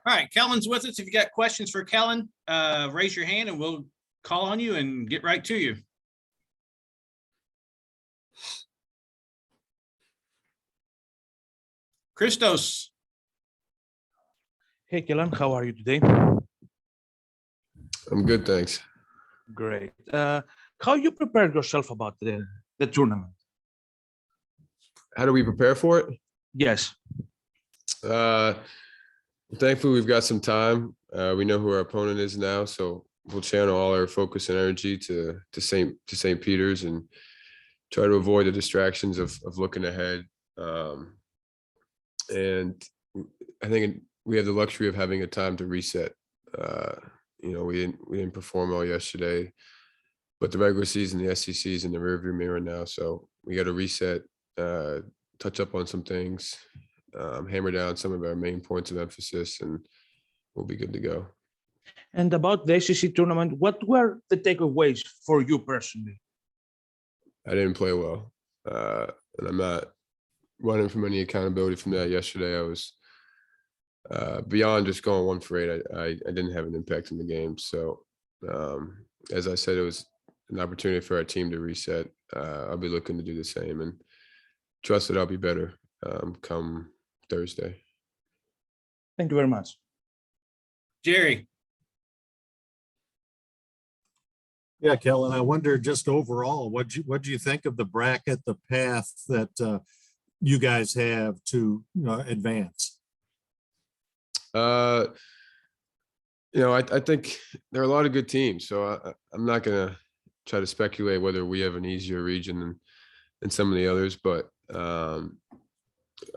All right, Kellen's with us. If you got questions for Kellen, raise your hand and we'll call on you and get right to you. Christos. Hey, Kellen, how are you today? I'm good, thanks. Great. How you prepared yourself about the tournament? How do we prepare for it? Yes. Thankfully, we've got some time. We know who our opponent is now, so we'll channel all our focus and energy to St. Peter's and try to avoid the distractions of looking ahead. And I think we have the luxury of having a time to reset. We didn't perform well yesterday, but the regular season, the SEC is in the rearview mirror now, so we got to reset, touch up on some things, hammer down some of our main points of emphasis, and we'll be good to go. And about the SEC tournament, what were the takeaways for you personally? I didn't play well, and I'm not running from any accountability from that. Yesterday, I was beyond just going 1 for 8. I didn't have an impact in the game. So, as I said, it was an opportunity for our team to reset. I'll be looking to do the same and trust that I'll be better come Thursday. Thank you very much. Jerry. Yeah, Kellen, I wonder just overall, what do you think of the bracket, the path that you guys have to advance? I think there are a lot of good teams, so I'm not going to try to speculate whether we have an easier region than some of the others, but I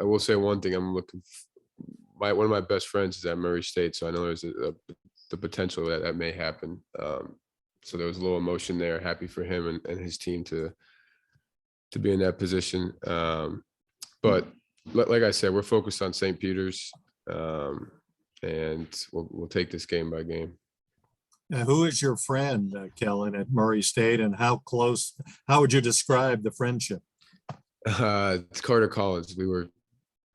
will say one thing. I'm looking. One of my best friends is at Murray State, so I know there's the potential that may happen. So there was a little emotion there. Happy for him and his team to be in that position. But like I said, we're focused on St. Peter's, and we'll take this game by game. Who is your friend, Kellen, at Murray State, and how would you describe the friendship? It's Carter Collins. We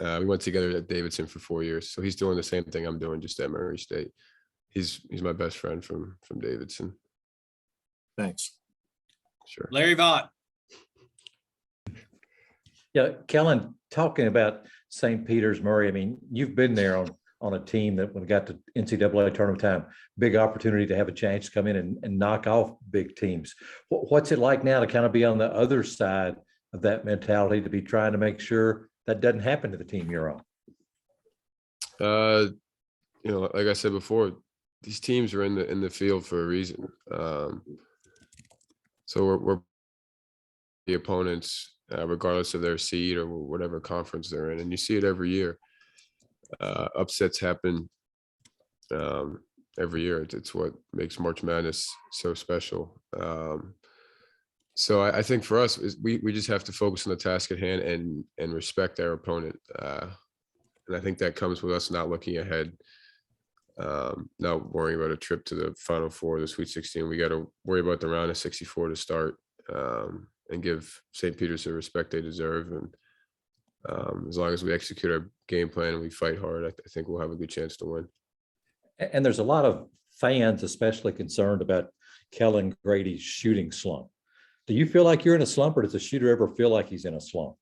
went together at Davidson for 4 years, so he's doing the same thing I'm doing, just at Murray State. He's my best friend from Davidson. Thanks. Sure. Larry Vaught. Yeah, Kellen, talking about St. Peter's, Murray, I mean, you've been there on a team that when it got to NCAA tournament time, big opportunity to have a chance to come in and knock off big teams. What's it like now to kind of be on the other side of that mentality, to be trying to make sure that doesn't happen to the team you're on? Like I said before, these teams are in the field for a reason. So we're the opponents, regardless of their seed or whatever conference they're in, and you see it every year. Upsets happen every year. It's what makes March Madness so special. So I think for us, we just have to focus on the task at hand and respect our opponent. And I think that comes with us not looking ahead, not worrying about a trip to the Final Four, the Sweet 16. We got to worry about the round of 64 to start, and give St. Peter's the respect they deserve. And as long as we execute our game plan and we fight hard, I think we'll have a good chance to win. And there's a lot of fans especially concerned about Kellen Grady's shooting slump. Do you feel like you're in a slump, or does the shooter ever feel like he's in a slump?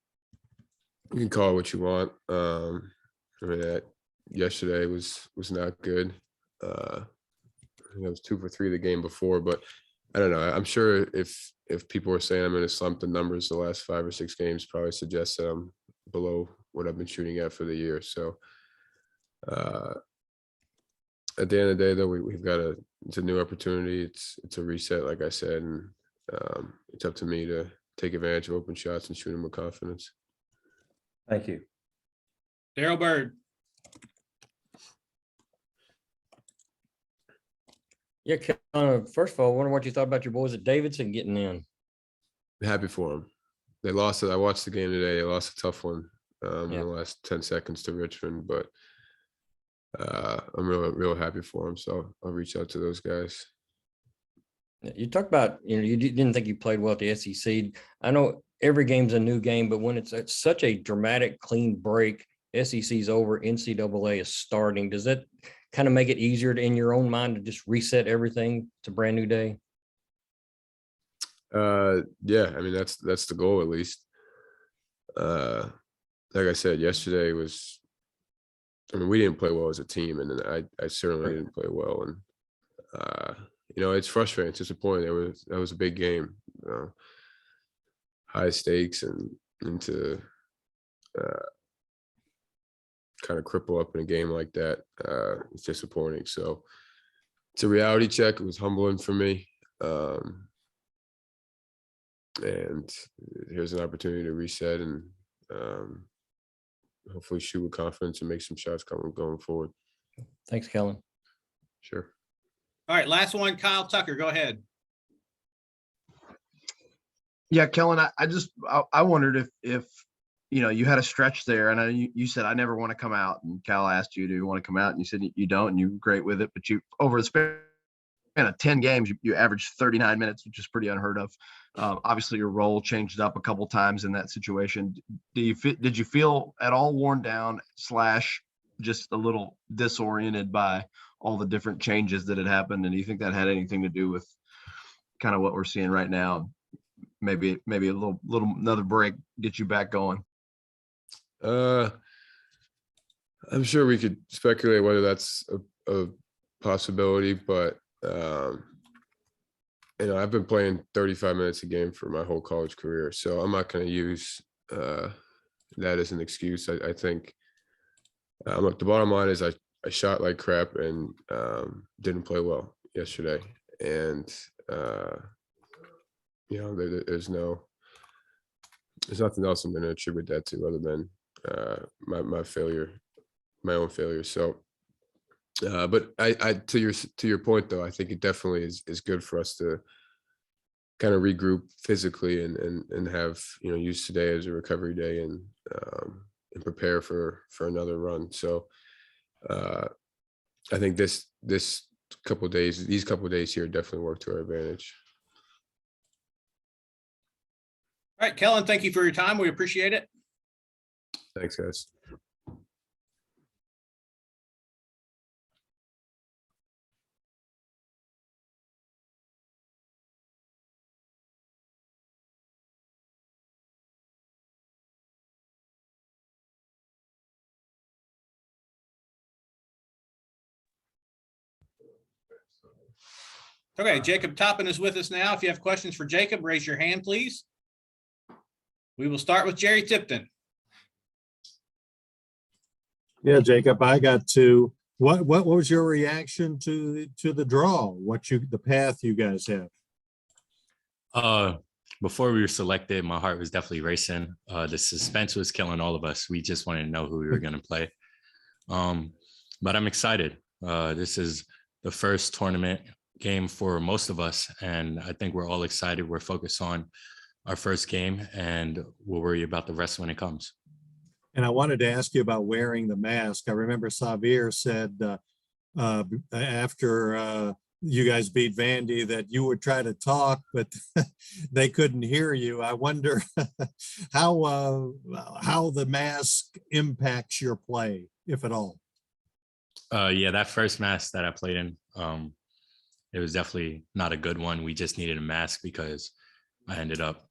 You can call it what you want. Yesterday was not good. I think I was 2 for 3 the game before, but I don't know. I'm sure if people are saying I'm in a slump, the numbers the last 5 or 6 games probably suggest that I'm below what I've been shooting at for the year. So at the end of the day, though, it's a new opportunity. It's a reset, like I said, and it's up to me to take advantage of open shots and shoot them with confidence. Thank you. Daryl Bird. Yeah, first of all, I wonder what you thought about your boys at Davidson getting in. Happy for them. They lost it. I watched the game today. They lost a tough one in Yeah. the last 10 seconds to Richmond, but I'm real happy for them. So I'll reach out to those guys. You talked about, you didn't think you played well at the SEC. I know every game's a new game, but when it's such a dramatic, clean break SEC's over, NCAA is starting. Does that kind of make it easier in your own mind to just reset everything? It's a brand new day. Yeah, I mean, that's the goal at least. Like I said, yesterday was, I mean, we didn't play well as a team, and then I certainly didn't play well. And, you know, it's frustrating, it's disappointing. That was a big game, high stakes, and to kind of cripple up in a game like that, it's disappointing. So it's a reality check. It was humbling for me. And here's an opportunity to reset and hopefully shoot with confidence and make some shots going forward. Thanks, Kellen. Sure. All right, last one, Kyle Tucker, go ahead. Yeah, Kellen, I wondered if you know, you had a stretch there. I know you said I never want to come out, and Cal asked you, do you want to come out? And you said you don't, and you're great with it. But you, over the span of 10 games, you averaged 39 minutes, which is pretty unheard of. Obviously, your role changed up a couple times in that situation. Did you feel at all worn down / just a little disoriented by all the different changes that had happened? And do you think that had anything to do with kind of what we're seeing right now? Maybe a little another break, get you back going. I'm sure we could speculate whether that's a possibility, but you know, I've been playing 35 minutes a game for my whole college career, so I'm not going to use that as an excuse. I think the bottom line is I shot like crap and didn't play well yesterday, and you know, there's nothing else I'm going to attribute that to other than my failure, my own failure. So, but I to your point though, I think it definitely is good for us to kind of regroup physically and have, you know, use today as a recovery day and prepare for another run. So I think these couple of days here definitely work to our advantage. All right, Kellen, thank you for your time. We appreciate it. Thanks, guys. Okay, Jacob Toppin is with us now. If you have questions for Jacob, raise your hand, please. We will start with Jerry Tipton. Yeah, Jacob, I got to, what was your reaction to the draw? The path you guys have? Before we were selected, my heart was definitely racing. The suspense was killing all of us. We just wanted to know who we were going to play. But I'm excited. This is the first tournament game for most of us, and I think we're all excited. We're focused on our first game, and we'll worry about the rest when it comes. And I wanted to ask you about wearing the mask. I remember Xavier said after you guys beat Vandy that you would try to talk, but they couldn't hear you. I wonder how the mask impacts your play, if at all. Yeah, that first mask that I played in, it was definitely not a good one. We just needed a mask because I ended up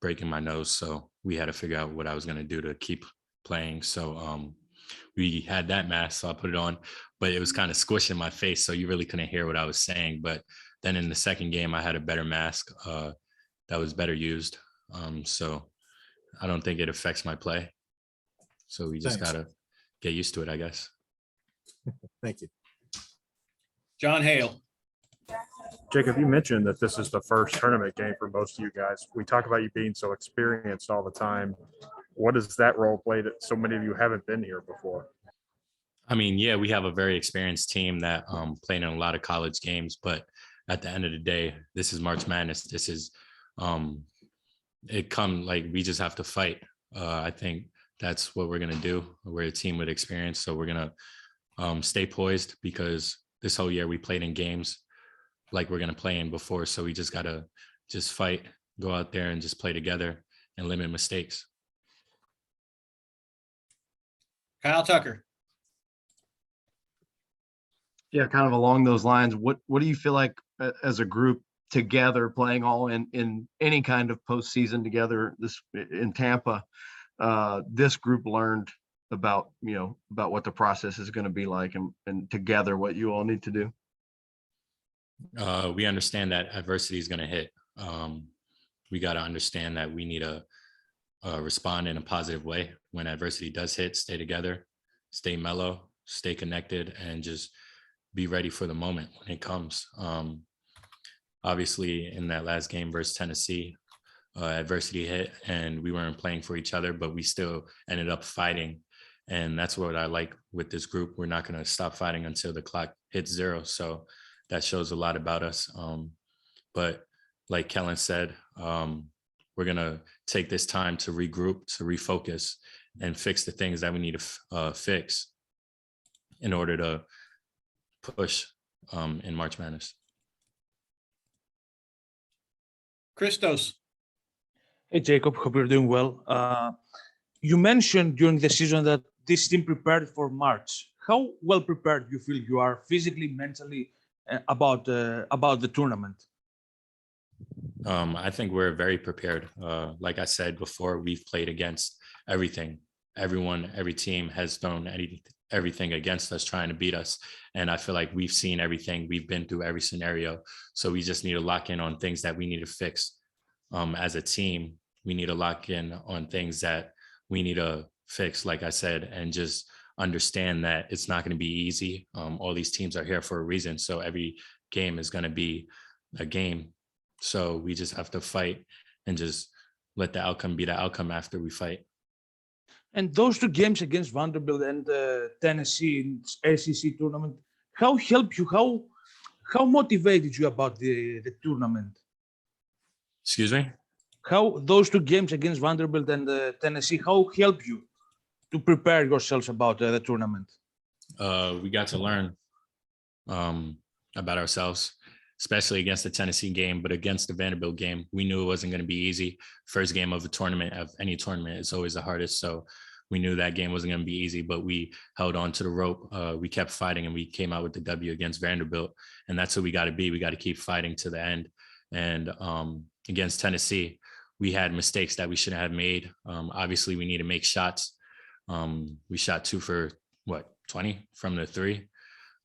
breaking my nose. So we had to figure out what I was going to do to keep playing. So we had that mask, so I put it on, but it was kind of squishing my face. So you really couldn't hear what I was saying. But then in the second game, I had a better mask that was better used. So I don't think it affects my play. So we just got to get used to it, I guess. Thank you. John Hale. Jacob, you mentioned that this is the first tournament game for most of you guys. We talk about you being so experienced all the time. What does that role play that so many of you haven't been here before? I mean, yeah, we have a very experienced team that played in a lot of college games, but at the end of the day, this is March Madness. This is we just have to fight. I think that's what we're going to do. We're a team with experience, so we're going to stay poised because this whole year we played in games like we're going to play in before. So we just got to fight, go out there and just play together and limit mistakes. Kyle Tucker. Yeah, kind of along those lines. What do you feel like as a group together playing all in any kind of postseason together this in Tampa? This group learned about about what the process is going to be like and together what you all need to do. We understand that adversity is going to hit. We got to understand that we need to respond in a positive way when adversity does hit. Stay together, stay mellow, stay connected, and just be ready for the moment when it comes. Obviously, in that last game versus Tennessee, adversity hit and we weren't playing for each other, but we still ended up fighting. And that's what I like with this group. We're not going to stop fighting until the clock hits 0. So that shows a lot about us. But like Kellen said, we're going to take this time to regroup, to refocus, and fix the things that we need to fix in order to push in March Madness. Christos. Hey, Jacob, hope you're doing well. You mentioned during the season that this team prepared for March. How well prepared do you feel you are physically, mentally about the tournament? I think we're very prepared. Like I said before, we've played against everything. Everyone, every team has thrown everything against us, trying to beat us. And I feel like we've seen everything. We've been through every scenario. So we just need to lock in on things that we need to fix. As a team, we need to lock in on things that we need to fix, like I said, and just understand that it's not going to be easy. All these teams are here for a reason. So every game is going to be a game. So we just have to fight and just let the outcome be the outcome after we fight. And those 2 games against Vanderbilt and Tennessee in SEC tournament, how helped you? How motivated you about the tournament? Excuse me? How those 2 games against Vanderbilt and Tennessee, how helped you to prepare yourselves about the tournament? We got to learn about ourselves, especially against the Tennessee game, but against the Vanderbilt game, we knew it wasn't going to be easy. First game of a tournament, of any tournament, is always the hardest. So we knew that game wasn't going to be easy, but we held on to the rope. We kept fighting and we came out with the W against Vanderbilt. And that's what we got to be. We got to keep fighting to the end. And against Tennessee, we had mistakes that we shouldn't have made. Obviously, we need to make shots. We shot 2 for 20 from the 3.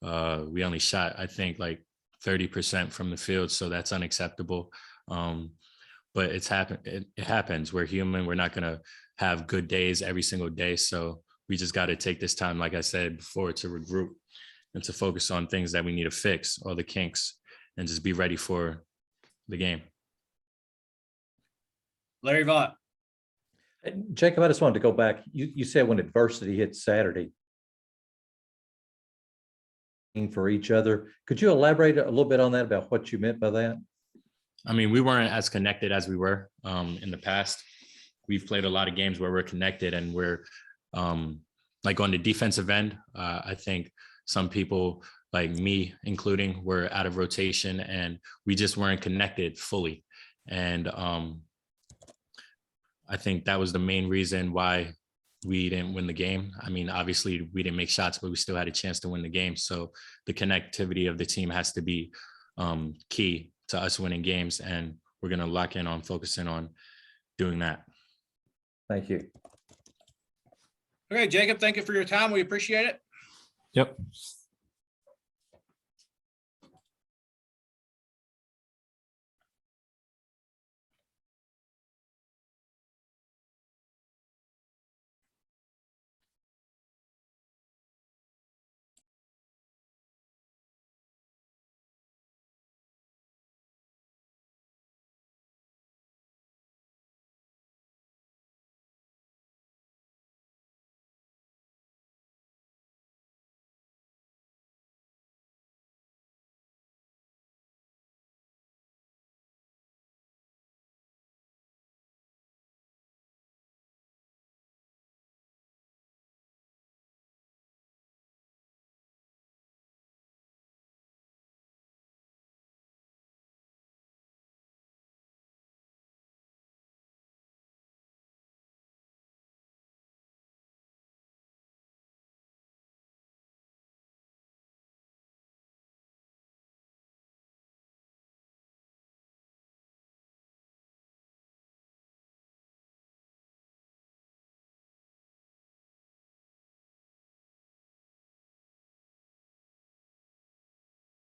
We only shot, I think, like 30% from the field. So that's unacceptable. But it happens. We're human. We're not going to have good days every single day. So we just got to take this time, like I said before, to regroup and to focus on things that we need to fix, all the kinks, and just be ready for the game. Larry Vaught. Jacob, I just wanted to go back. You said when adversity hits Saturday for each other. Could you elaborate a little bit on that, about what you meant by that? I mean, we weren't as connected as we were in the past. We've played a lot of games where we're connected and we're like on the defensive end. I think some people, like me including, were out of rotation and we just weren't connected fully. And I think that was the main reason why we didn't win the game. I mean, obviously we didn't make shots, but we still had a chance to win the game. So the connectivity of the team has to be key to us winning games. And we're going to lock in on focusing on doing that. Thank you. Okay, Jacob, thank you for your time. We appreciate it. Yep.